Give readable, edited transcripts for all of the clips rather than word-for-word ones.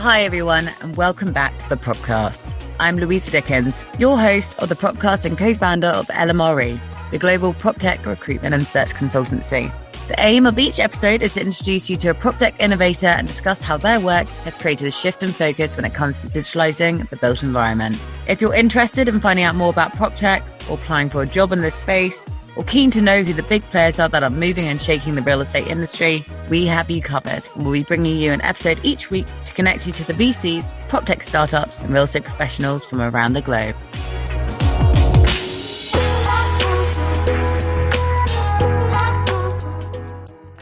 Hi everyone, and welcome back to the Propcast. I'm Louisa Dickens, your host of the Propcast and co-founder of LMRE, the global PropTech recruitment and search consultancy. The aim of each episode is to introduce you to a PropTech innovator and discuss how their work has created a shift in focus when it comes to digitalizing the built environment. If you're interested in finding out more about PropTech or applying for a job in this space, or keen to know who the big players are that are moving and shaking the real estate industry, we have you covered. We'll be bringing you an episode each week to connect you to the VCs, PropTech startups, and real estate professionals from around the globe.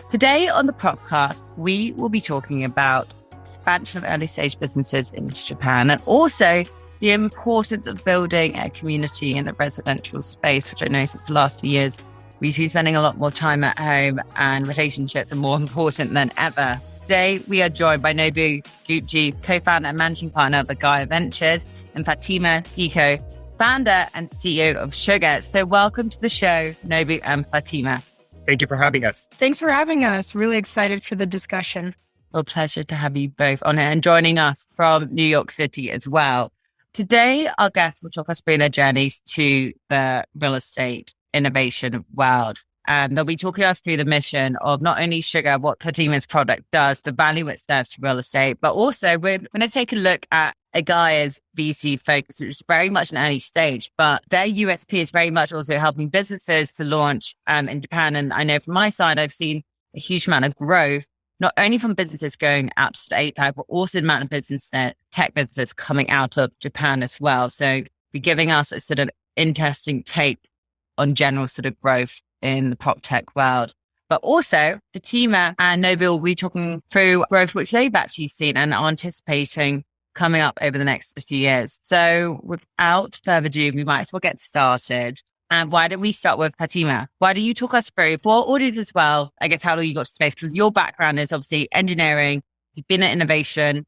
Today on the Propcast, we will be talking about expansion of early stage businesses into Japan and also the importance of building a community in the residential space, which I know since the last few years, we've been spending a lot more time at home and relationships are more important than ever. Today, we are joined by Nobu Iguchi, co-founder and managing partner of Agya Ventures, and Fatima Dicko, founder and CEO of Sugar. So welcome to the show, Nobu and Fatima. Thank you for having us. Thanks for having us. Really excited for the discussion. A pleasure to have you both on it and joining us from New York City as well. Today, our guests will talk us through their journeys to the real estate innovation world. And they'll be talking us through the mission of not only Sugar, what Fatima's product does, the value it serves to real estate, but also we're going to take a look at Agya's VC focus, which is very much an early stage, but their USP is very much also helping businesses to launch in Japan. And I know from my side, I've seen a huge amount of growth, not only from businesses going out to APAC, but also the amount of tech businesses coming out of Japan as well. So be giving us a sort of interesting take on general sort of growth in the prop tech world. But also Fatima and Nobu will be talking through growth, which they've actually seen and are anticipating coming up over the next few years. So without further ado, we might as well get started. And why don't we start with Fatima? Why don't you talk us through, for our audience as well, I guess, how you got to space? Because your background is obviously engineering. You've been in innovation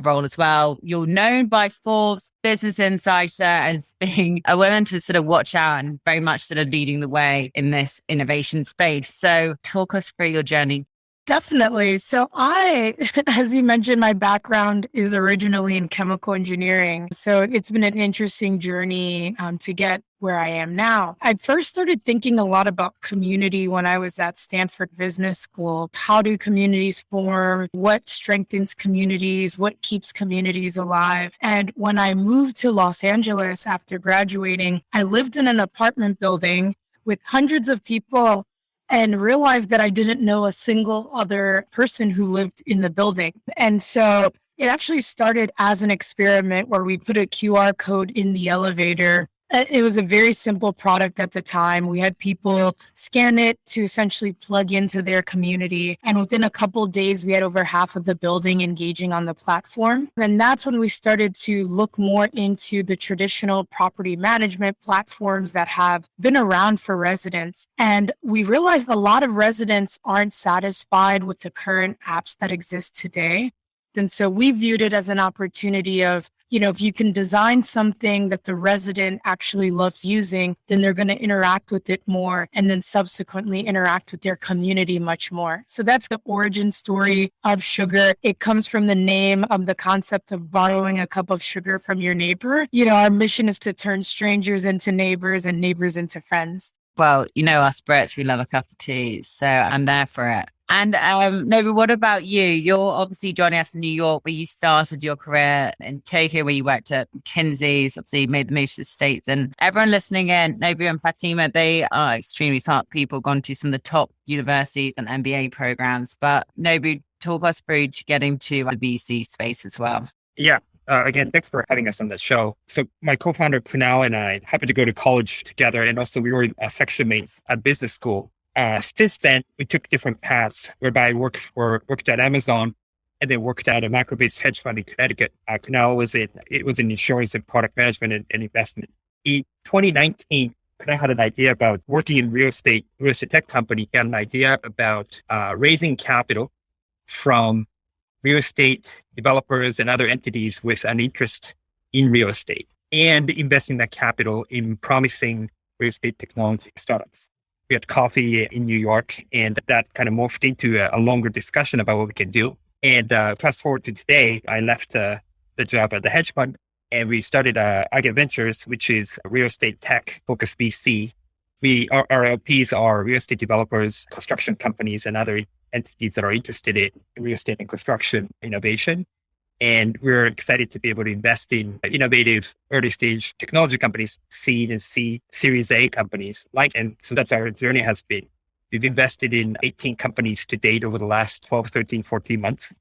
role as well. You're known by Forbes, Business Insider as being a woman to sort of watch out and very much sort of leading the way in this innovation space. So talk us through your journey. Definitely. So as you mentioned, my background is originally in chemical engineering. So it's been an interesting journey to get where I am now. I first started thinking a lot about community when I was at Stanford Business School. How do communities form? What strengthens communities? What keeps communities alive? And when I moved to Los Angeles after graduating, I lived in an apartment building with hundreds of people and realized that I didn't know a single other person who lived in the building. And so it actually started as an experiment where we put a QR code in the elevator. It was a very simple product at the time. We had people scan it to essentially plug into their community. And within a couple of days, we had over half of the building engaging on the platform. And that's when we started to look more into the traditional property management platforms that have been around for residents. And we realized a lot of residents aren't satisfied with the current apps that exist today. And so we viewed it as an opportunity of, if you can design something that the resident actually loves using, then they're going to interact with it more and then subsequently interact with their community much more. So that's the origin story of Sugar. It comes from the name of the concept of borrowing a cup of sugar from your neighbor. Our mission is to turn strangers into neighbors and neighbors into friends. Well, us Brits, we love a cup of tea, so I'm there for it. And Nobu, what about you? You're obviously joining us in New York, where you started your career in Tokyo, where you worked at McKinsey's, obviously made the move to the States. And everyone listening in, Nobu and Fatima, they are extremely smart people, gone to some of the top universities and MBA programs. But Nobu, talk us through to getting to the VC space as well. Yeah. Again, thanks for having us on the show. So my co-founder Kunal and I happened to go to college together, and also we were section mates at business school. Since then, we took different paths, whereby I worked at Amazon and then worked at a macro-based hedge fund in Connecticut. Kunal was in insurance and product management and investment. In 2019, Kunal had an idea about working in real estate tech company. He had an idea about raising capital from real estate developers and other entities with an interest in real estate and investing that capital in promising real estate technology startups. We had coffee in New York, and that kind of morphed into a longer discussion about what we can do. And fast forward to today, I left the job at the hedge fund and we started Agya Ventures, which is a real estate tech focused VC. Our LPs are real estate developers, construction companies, and other entities that are interested in real estate and construction innovation. And we're excited to be able to invest in innovative early stage technology companies, seed and Series A companies. And so that's our journey has been. We've invested in 18 companies to date over the last 12, 13, 14 months.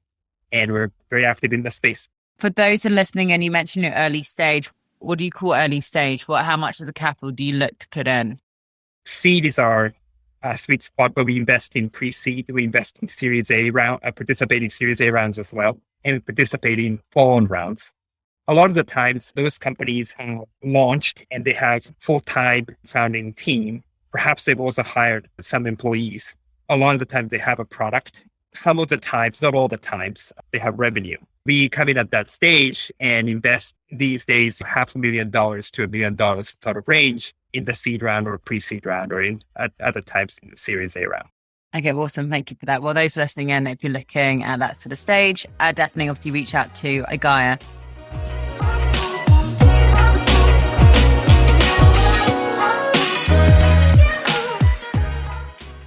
And we're very active in the space. For those who are listening and you mentioned your early stage, what do you call early stage? How much of the capital do you look to put in? Seed is our sweet spot where we invest in pre-seed. We invest in Series A round, participate in Series A rounds as well, and we participate in follow-on rounds. A lot of the times, those companies have launched and they have full-time founding team. Perhaps they've also hired some employees. A lot of the times they have a product. Some of the times, not all the times, they have revenue. We come in at that stage and invest these days $500,000 to $1 million sort of range in the seed round or pre-seed round or at other times in the Series A round. Okay, awesome. Thank you for that. Well, those listening in, if you're looking at that sort of stage, definitely obviously reach out to Agya.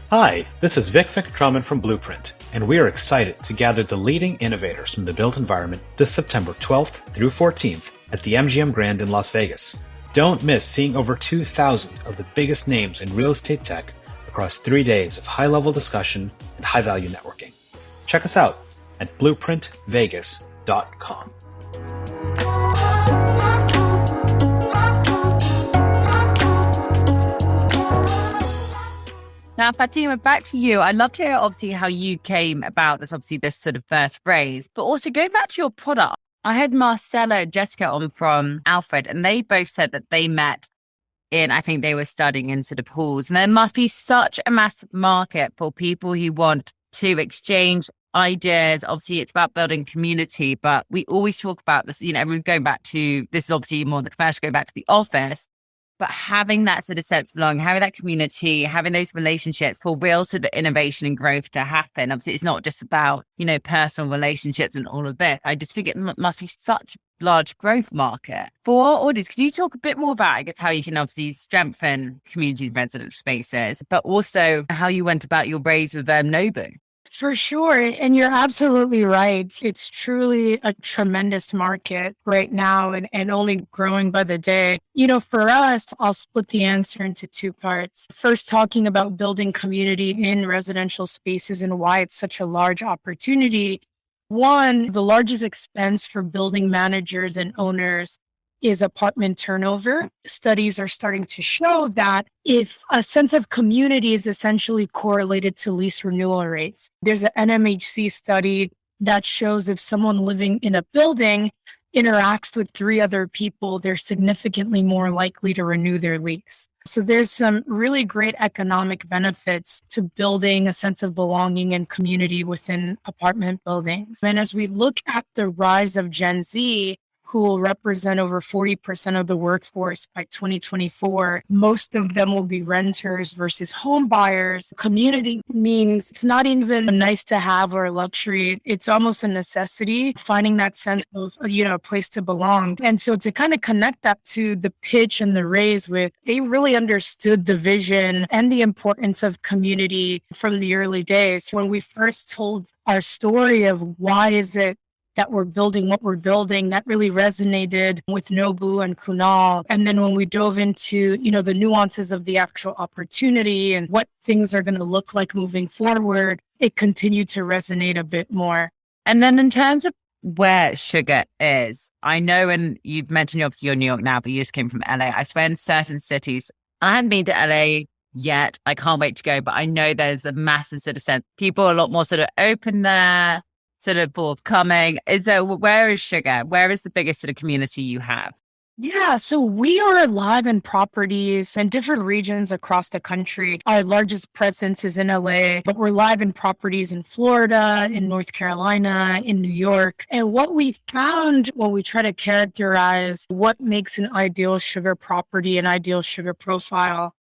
Hi, this is Vic Drummond from Blueprint, and we are excited to gather the leading innovators from the built environment this September 12th through 14th at the MGM Grand in Las Vegas. Don't miss seeing over 2,000 of the biggest names in real estate tech across 3 days of high-level discussion and high-value networking. Check us out at blueprintvegas.com. Now, Fatima, back to you. I'd love to hear obviously how you came about this sort of first phrase, but also go back to your product. I had Marcella and Jessica on from Alfred, and they both said that they met I think they were studying in sort of halls. And there must be such a massive market for people who want to exchange ideas. Obviously, it's about building community, but we always talk about this, we're going back to, this is obviously more the commercial, go back to the office. But having that sort of sense of belonging, having that community, having those relationships for real sort of innovation and growth to happen. Obviously, it's not just about, personal relationships and all of this. I just think it must be such a large growth market. For our audience, can you talk a bit more about, I guess, how you can obviously strengthen community resident spaces, but also how you went about your raise with Nobu? For sure. And you're absolutely right. It's truly a tremendous market right now and only growing by the day. For us, I'll split the answer into two parts. First, talking about building community in residential spaces and why it's such a large opportunity. One, the largest expense for building managers and owners is apartment turnover. Studies are starting to show that if a sense of community is essentially correlated to lease renewal rates. There's an NMHC study that shows if someone living in a building interacts with 3 other people, they're significantly more likely to renew their lease. So there's some really great economic benefits to building a sense of belonging and community within apartment buildings. And as we look at the rise of Gen Z, who will represent over 40% of the workforce by 2024. Most of them will be renters versus home buyers. Community means it's not even a nice to have or a luxury. It's almost a necessity, finding that sense of, a place to belong. And so to kind of connect that to the pitch and the raise with, they really understood the vision and the importance of community from the early days. When we first told our story of why is it that we're building what we're building, that really resonated with Nobu and Kunal. And then when we dove into, the nuances of the actual opportunity and what things are going to look like moving forward, it continued to resonate a bit more. And then in terms of where sugar is, I know, and you've mentioned obviously you're in New York now, but you just came from LA. I swear in certain cities, I haven't been to LA yet. I can't wait to go, but I know there's a massive sort of sense. People are a lot more sort of open there, sort of forthcoming. Where is sugar? Where is the biggest sort of community you have? Yeah, so we are live in properties in different regions across the country. Our largest presence is in LA, but we're live in properties in Florida, in North Carolina, in New York. And what we found when we try to characterize what makes an ideal sugar property, an ideal sugar profile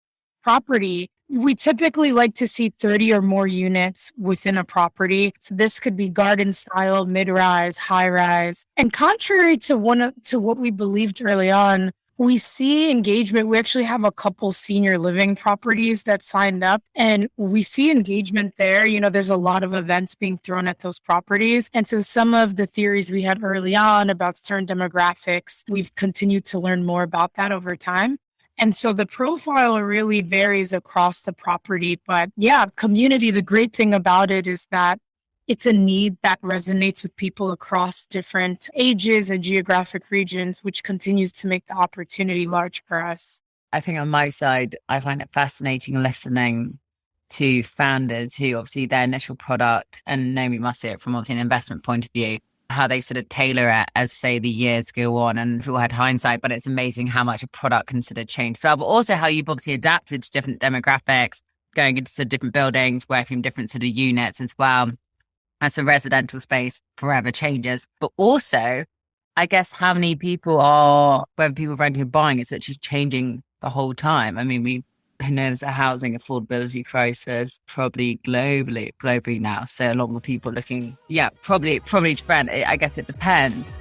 property, We typically like to see 30 or more units within a property. So this could be garden style, mid-rise, high-rise. And contrary to what we believed early on, we see engagement. We actually have a couple senior living properties that signed up, and we see engagement there. There's a lot of events being thrown at those properties. And so some of the theories we had early on about certain demographics, we've continued to learn more about that over time. And so the profile really varies across the property. But yeah, community, the great thing about it is that it's a need that resonates with people across different ages and geographic regions, which continues to make the opportunity large for us. I think on my side, I find it fascinating listening to founders who obviously their initial product, and Naomi must see it from obviously an investment point of view, how they sort of tailor it as, say, the years go on, and we've all had hindsight, but it's amazing how much a product can sort of change. So, but also how you've obviously adapted to different demographics, going into sort of different buildings, working in different sort of units as well. As a residential space forever changes, but also, I guess, how many people are, whether people renting or buying, it's actually changing the whole time. I mean, we know there's a housing affordability crisis probably globally now. So a lot more people looking, probably to rent. I guess it depends.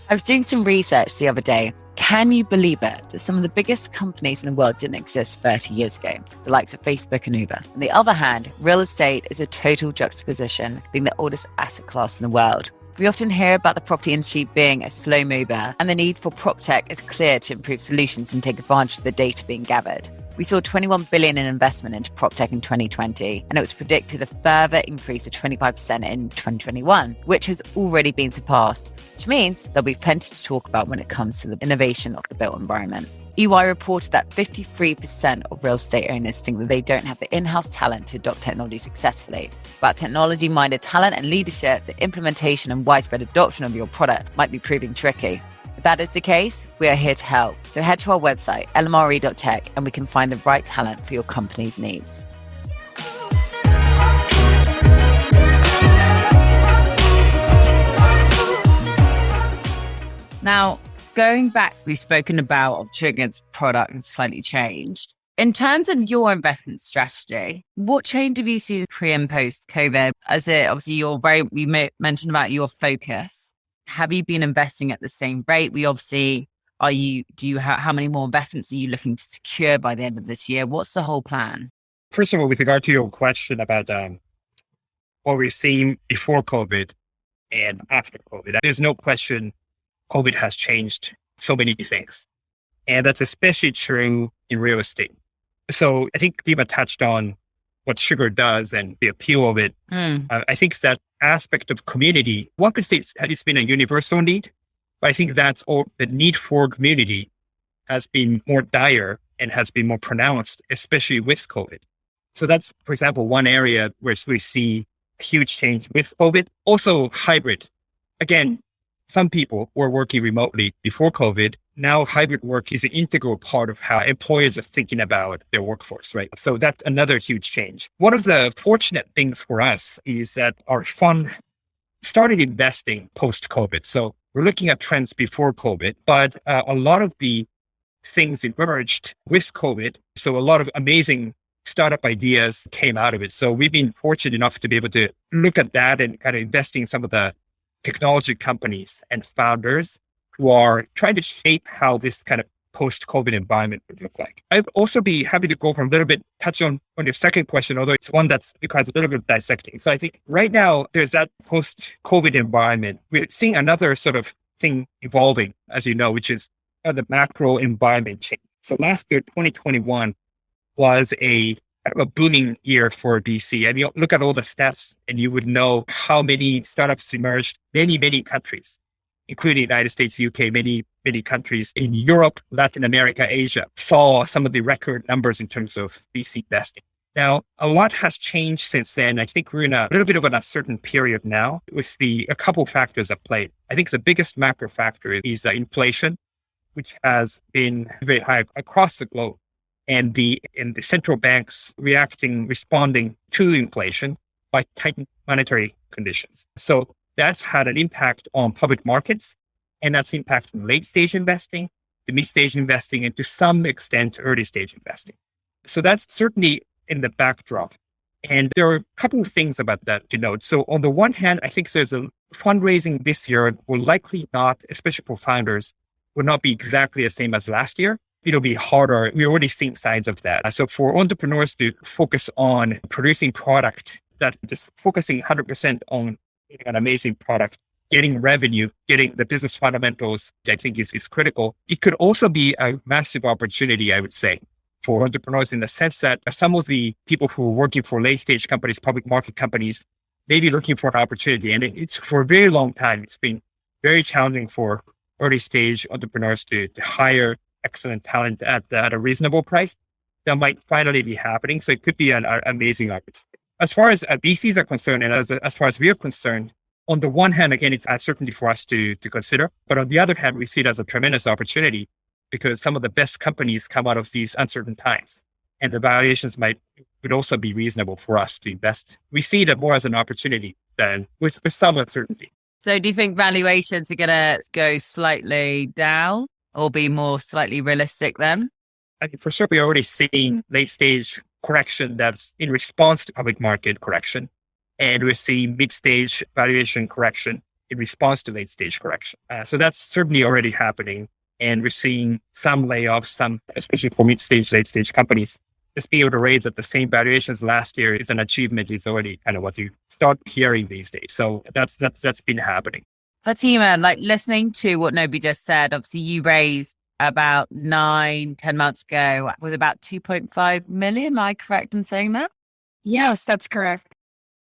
I was doing some research the other day. Can you believe it that some of the biggest companies in the world didn't exist 30 years ago, the likes of Facebook and Uber? On the other hand, real estate is a total juxtaposition, being the oldest asset class in the world. We often hear about the property industry being a slow mover, and the need for prop tech is clear to improve solutions and take advantage of the data being gathered. We saw $21 billion in investment into prop tech in 2020, and it was predicted a further increase of 25% in 2021, which has already been surpassed, which means there'll be plenty to talk about when it comes to the innovation of the built environment. EY reported that 53% of real estate owners think that they don't have the in-house talent to adopt technology successfully. Without technology-minded talent and leadership, the implementation and widespread adoption of your product might be proving tricky. If that is the case, we are here to help. So head to our website, LMRE.tech, and we can find the right talent for your company's needs. Now, going back, we've spoken about Triggered's product has slightly changed. In terms of your investment strategy, what change have you seen pre and post COVID? As it obviously you mentioned about your focus. Have you been investing at the same rate? How many more investments are you looking to secure by the end of this year? What's the whole plan? First of all, with regard to your question about what we're seeing before COVID and after COVID, there's no question COVID has changed so many things. And that's especially true in real estate. So I think Dima touched on what Sugar does and the appeal of it. I think that aspect of community, one could say it's been a universal need, but I think that's all the need for community has been more dire and has been more pronounced, especially with COVID. So that's, for example, one area where we see a huge change with COVID. Also hybrid. Again, some people were working remotely before COVID. Now hybrid work is an integral part of how employers are thinking about their workforce, right? So that's another huge change. One of the fortunate things for us is that our fund started investing post-COVID. So we're looking at trends before COVID, but a lot of the things emerged with COVID. So a lot of amazing startup ideas came out of it. So we've been fortunate enough to be able to look at that and kind of investing in some of the technology companies and founders who are trying to shape how this kind of post-COVID environment would look like. I'd also be happy to go for a little bit, touch on your second question, although it's one that requires a little bit of dissecting. So I think right now there's that post-COVID environment. We're seeing another sort of thing evolving, as you know, which is the macro environment change. So last year, 2021, was a booming year for VC. And you look at all the stats and you would know how many startups emerged, many countries, including the United States, UK, many countries in Europe, Latin America, Asia, saw some of the record numbers in terms of VC investing. Now, a lot has changed since then. I think we're in a little bit of an uncertain period now with a couple of factors at play. I think the biggest macro factor is inflation, which has been very high across the globe. And the central banks responding to inflation by tightening monetary conditions. So That's had an impact on public markets, and that's impacting late stage investing, the mid stage investing, and to some extent, early stage investing. So that's certainly in the backdrop. And there are a couple of things about that to note. So on the one hand, I think there's a fundraising this year will likely not, especially for founders, will not be exactly the same as last year. It'll be harder. We're already seeing signs of that. So for entrepreneurs to focus on producing product, that just focusing 100% on an amazing product, getting revenue, getting the business fundamentals, I think is critical. It could also be a massive opportunity, I would say, for entrepreneurs in the sense that some of the people who are working for late stage companies, public market companies, may be looking for an opportunity. And it's for a very long time, it's been very challenging for early stage entrepreneurs to hire excellent talent at a reasonable price. That might finally be happening. So it could be an amazing opportunity. As far as VCs are concerned, and as far as we are concerned, on the one hand, again, it's uncertainty for us to consider. But on the other hand, we see it as a tremendous opportunity because some of the best companies come out of these uncertain times. And the valuations would also be reasonable for us to invest. We see it more as an opportunity than with some uncertainty. So do you think valuations are going to go slightly down or be more slightly realistic then? I mean, for sure, we're already seeing late stage correction that's in response to public market correction. And we're seeing mid stage valuation correction in response to late stage correction. So that's certainly already happening. And we're seeing some layoffs, especially for mid stage, late stage companies. Just being able to raise at the same valuations last year is an achievement. Is already kind of what you start hearing these days. So that's been happening. Fatima, like listening to what Nobu just said, obviously you raised about 9-10 months ago, was about 2.5 million. Am I correct in saying that? Yes, that's correct.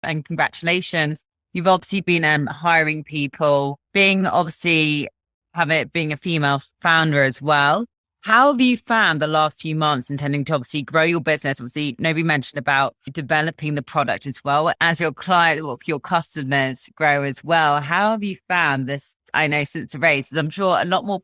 And congratulations. You've obviously been hiring people, being a female founder as well. How have you found the last few months intending to obviously grow your business? Obviously, nobody mentioned about developing the product as well. As your client or your customers grow as well, how have you found this? I know since the race, I'm sure a lot more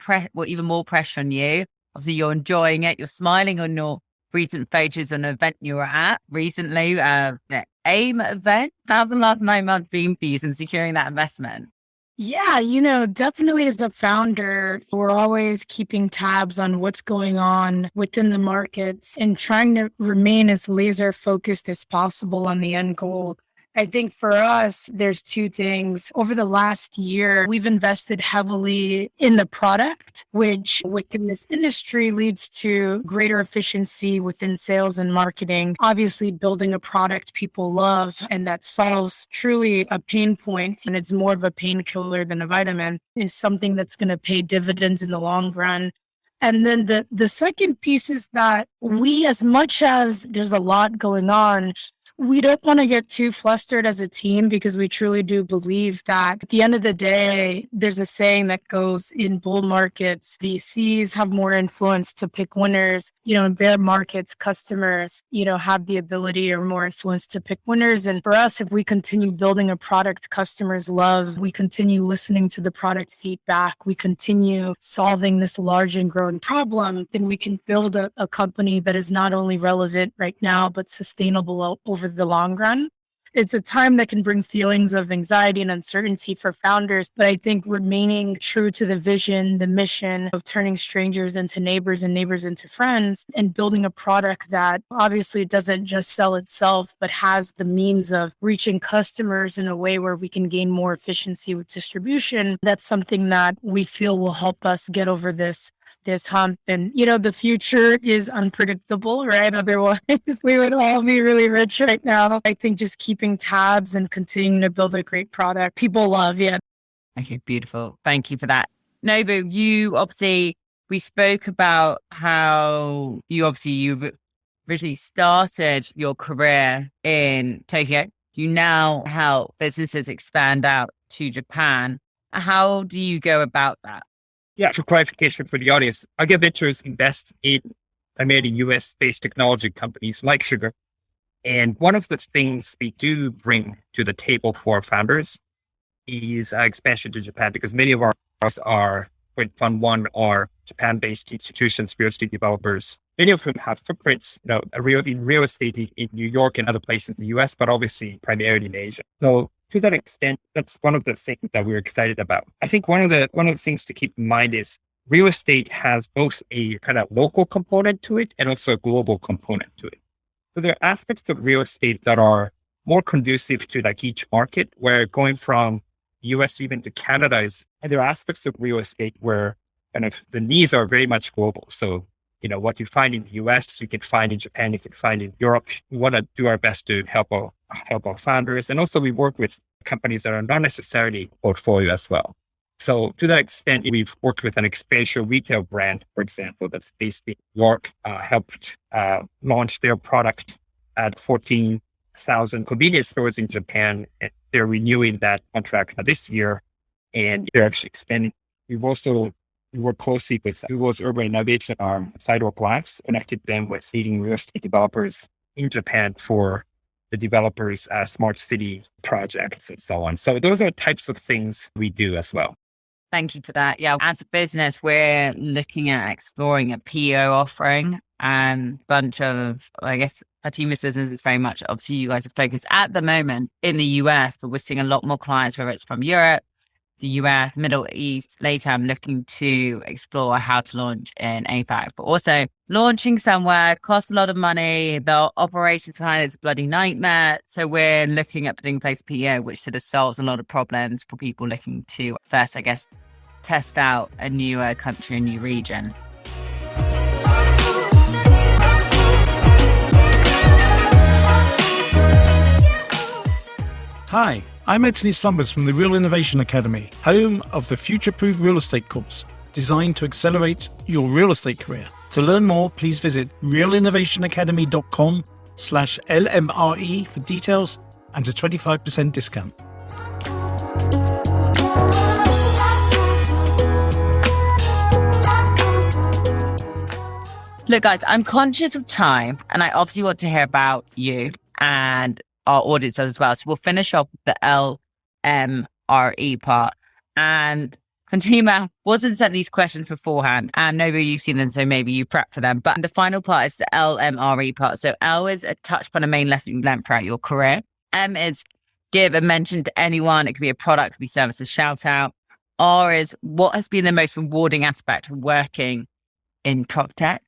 even more pressure on you. Obviously, you're enjoying it. You're smiling on your recent photos on an event you were at recently, the AIM event. How's the last 9 months been for you since securing that investment? Yeah, definitely as a founder, we're always keeping tabs on what's going on within the markets and trying to remain as laser focused as possible on the end goal. I think for us, there's two things. Over the last year, we've invested heavily in the product, which within this industry leads to greater efficiency within sales and marketing. Obviously, building a product people love and that solves truly a pain point, and it's more of a painkiller than a vitamin, is something that's going to pay dividends in the long run. And then the second piece is that we, as much as there's a lot going on, we don't want to get too flustered as a team because we truly do believe that at the end of the day, there's a saying that goes in bull markets, VCs have more influence to pick winners. In bear markets, customers, have the ability or more influence to pick winners. And for us, if we continue building a product customers love, we continue listening to the product feedback, we continue solving this large and growing problem, then we can build a company that is not only relevant right now, but sustainable over the long run. It's a time that can bring feelings of anxiety and uncertainty for founders, but I think remaining true to the vision, the mission of turning strangers into neighbors and neighbors into friends, and building a product that obviously doesn't just sell itself, but has the means of reaching customers in a way where we can gain more efficiency with distribution. That's something that we feel will help us get over this hump. And, the future is unpredictable, right? Otherwise, we would all be really rich right now. I think just keeping tabs and continuing to build a great product people love. Yeah. Okay, beautiful. Thank you for that. Nobu, we spoke about how you've originally started your career in Tokyo. You now help businesses expand out to Japan. How do you go about that? Yeah, for clarification for the audience, Agya Ventures invests in primarily US-based technology companies like Sugar. And one of the things we do bring to the table for founders is expansion to Japan, because many of ours are, with Fund 1, are Japan-based institutions, real estate developers. Many of them have footprints, in real estate in New York and other places in the US, but obviously primarily in Asia. So to that extent, that's one of the things that we're excited about. I think one of the things to keep in mind is real estate has both a kind of local component to it and also a global component to it. So there are aspects of real estate that are more conducive to like each market, where going from US even to Canada and there are aspects of real estate where kind of the needs are very much global. So, what you find in the US, you can find in Japan, you can find in Europe. We want to do our best to help our founders. And also we work with companies that are not necessarily portfolio as well. So to that extent, we've worked with an experiential retail brand, for example, that's based in New York, helped launch their product at 14,000 convenience stores in Japan. And they're renewing that contract this year, and they're actually expanding. We work closely with Google's urban innovation arm, Sidewalk Labs, connected them with leading real estate developers in Japan for the developers' smart city projects and so on. So those are types of things we do as well. Thank you for that. Yeah, as a business, we're looking at exploring a PO offering and a bunch of, I guess, Fatima's business is very much, obviously you guys are focused at the moment in the US, but we're seeing a lot more clients, whether it's from Europe, the US, Middle East. Later, I'm looking to explore how to launch in APAC, but also launching somewhere costs a lot of money. The operations behind it is a bloody nightmare. So we're looking at putting in place PO, which sort of solves a lot of problems for people looking to first, I guess, test out a new country, a new region. Hi, I'm Anthony Slumbers from the Real Innovation Academy, home of the Future-Proof Real Estate course, designed to accelerate your real estate career. To learn more, please visit realinnovationacademy.com/LMRE for details and a 25% discount. Look, guys, I'm conscious of time, and I obviously want to hear about you and our audience as well. So we'll finish off with the LMRE part. And Fatima wasn't sent these questions beforehand, and Nobu, you've seen them, so maybe you prep for them. But the final part is the LMRE part. So L is a touch upon a main lesson you've learned throughout your career. M is give a mention to anyone. It could be a product, it could be service, a shout out. R is what has been the most rewarding aspect of working in prop tech?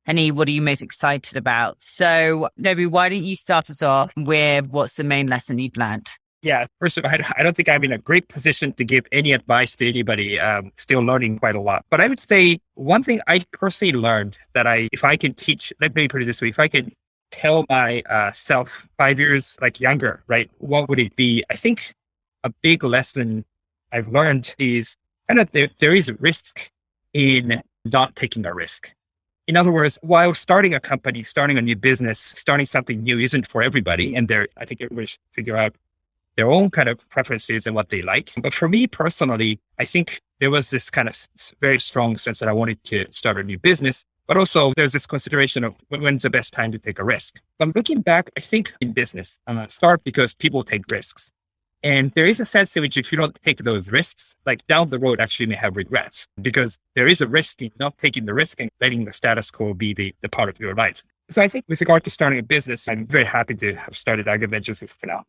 And E, what are you most excited about? So, Nobu, why don't you start us off with what's the main lesson you've learned? Yeah, first of all, I don't think I'm in a great position to give any advice to anybody. Still learning quite a lot. But I would say one thing I personally learned that if I can teach, let me put it this way, if I can tell my self 5 years younger, right, what would it be? I think a big lesson I've learned is kind of there is a risk in not taking a risk. In other words, while starting a company, starting a new business, starting something new isn't for everybody. And I think everybody should figure out their own kind of preferences and what they like. But for me personally, I think there was this kind of very strong sense that I wanted to start a new business, but also there's this consideration of when's the best time to take a risk. But looking back, I think in business, start because people take risks. And there is a sense in which if you don't take those risks, down the road, actually may have regrets because there is a risk in not taking the risk and letting the status quo be the part of your life. So I think with regard to starting a business, I'm very happy to have started Agya Ventures for now.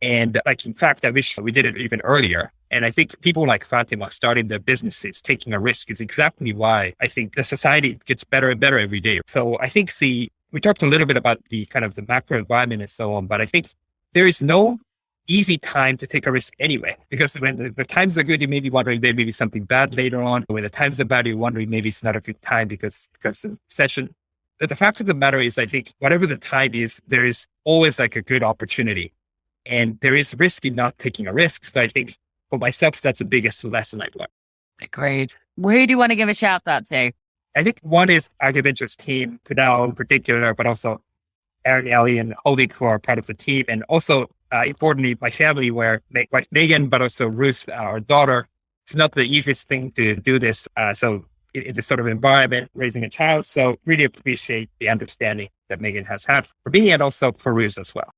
And in fact, I wish we did it even earlier. And I think people like Fatima starting their businesses, taking a risk is exactly why I think the society gets better and better every day. So I think we talked a little bit about the kind of the macro environment and so on, but I think there is no easy time to take a risk anyway, because when the times are good, you may be wondering there may be something bad later on. When the times are bad, you're wondering maybe it's not a good time because of recession. But the fact of the matter is, I think whatever the time is, there is always a good opportunity. And there is risk in not taking a risk. So I think for myself, that's the biggest lesson I've learned. Great. Who do you want to give a shout out to? I think one is Agya Ventures team, Kunal in particular, but also Aaron, Elian, Haddock, who are part of the team. And also, importantly, my family, where Megan, but also Ruth, our daughter. It's not the easiest thing to do this. So in this sort of environment, raising a child. So really appreciate the understanding that Megan has had for me and also for Ruth as well.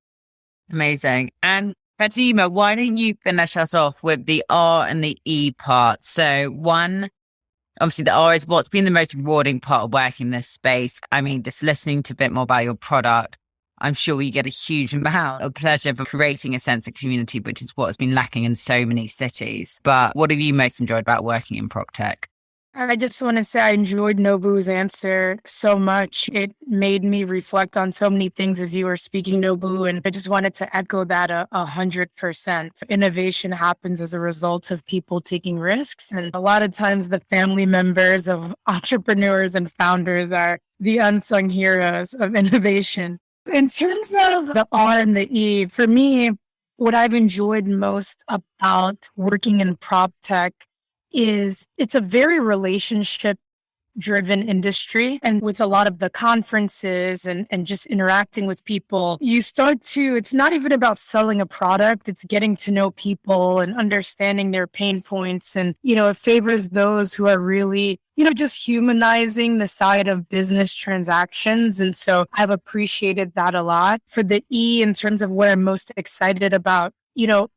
Amazing. And Fatima, why don't you finish us off with the R and the E part? So one, obviously the R is what's been the most rewarding part of working in this space. I mean, just listening to a bit more about your product. I'm sure you get a huge amount of pleasure from creating a sense of community, which is what has been lacking in so many cities. But what have you most enjoyed about working in PropTech? I just want to say I enjoyed Nobu's answer so much. It made me reflect on so many things as you were speaking, Nobu, and I just wanted to echo that 100%. Innovation happens as a result of people taking risks, and a lot of times the family members of entrepreneurs and founders are the unsung heroes of innovation. In terms of the R and the E, for me, what I've enjoyed most about working in PropTech is it's a very relationship driven industry. And with a lot of the conferences and just interacting with people, you start to, it's not even about selling a product, it's getting to know people and understanding their pain points. And, it favors those who are really, just humanizing the side of business transactions. And so I've appreciated that a lot. For the E, in terms of what I'm most excited about,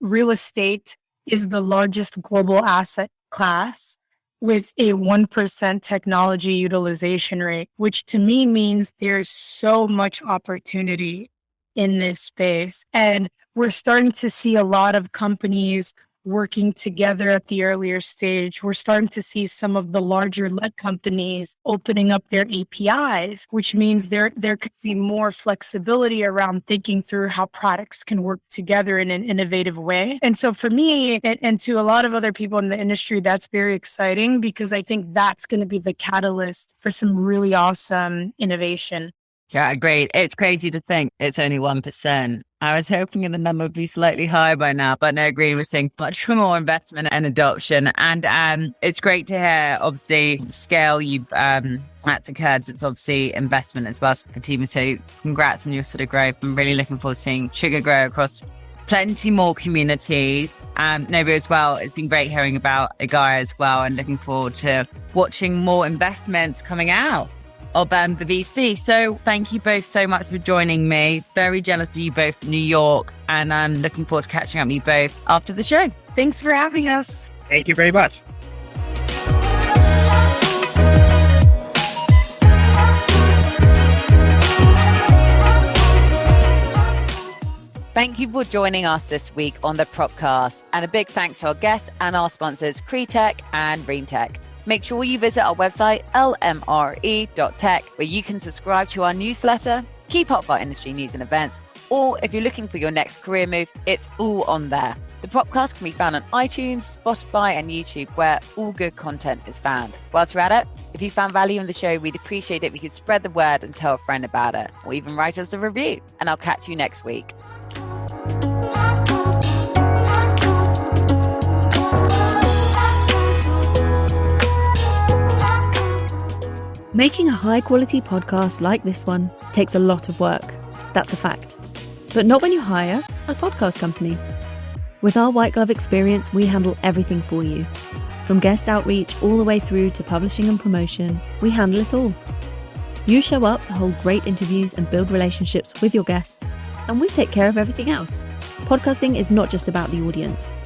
real estate is the largest global asset class with a 1% technology utilization rate, which to me means there's so much opportunity in this space. And we're starting to see a lot of companies working together at the earlier stage. We're starting to see some of the larger companies opening up their APIs, which means there could be more flexibility around thinking through how products can work together in an innovative way. And so for me and to a lot of other people in the industry, that's very exciting because I think that's going to be the catalyst for some really awesome innovation. Yeah, great. It's crazy to think it's only 1%. I was hoping the number would be slightly higher by now, but no, agree. We're seeing much more investment and adoption. And it's great to hear, obviously, the scale that's occurred. It's obviously investment as well. Fatima, so congrats on your sort of growth. I'm really looking forward to seeing Sugar grow across plenty more communities. Nobu as well, it's been great hearing about Agya as well and looking forward to watching more investments coming out of the VC. So thank you both so much for joining me. Very jealous of you both in New York, and I'm looking forward to catching up with you both after the show. Thanks for having us. Thank you very much. Thank you for joining us this week on the Propcast, and a big thanks to our guests and our sponsors, Cretech and Reamtech. Make sure you visit our website, lmre.tech, where you can subscribe to our newsletter, keep up with our industry news and events, or if you're looking for your next career move, it's all on there. The Propcast can be found on iTunes, Spotify, and YouTube, where all good content is found. Whilst you're at it, if you found value in the show, we'd appreciate it if you could spread the word and tell a friend about it, or even write us a review. And I'll catch you next week. Making a high-quality podcast like this one takes a lot of work. That's a fact. But not when you hire a podcast company. With our white glove experience, we handle everything for you. From guest outreach all the way through to publishing and promotion, we handle it all. You show up to hold great interviews and build relationships with your guests, and we take care of everything else. Podcasting is not just about the audience.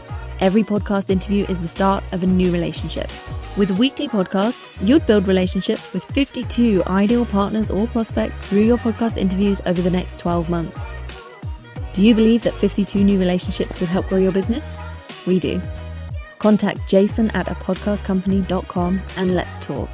Every podcast interview is the start of a new relationship. With a weekly podcast, you'd build relationships with 52 ideal partners or prospects through your podcast interviews over the next 12 months. Do you believe that 52 new relationships would help grow your business? We do. Contact Jason at apodcastcompany.com and let's talk.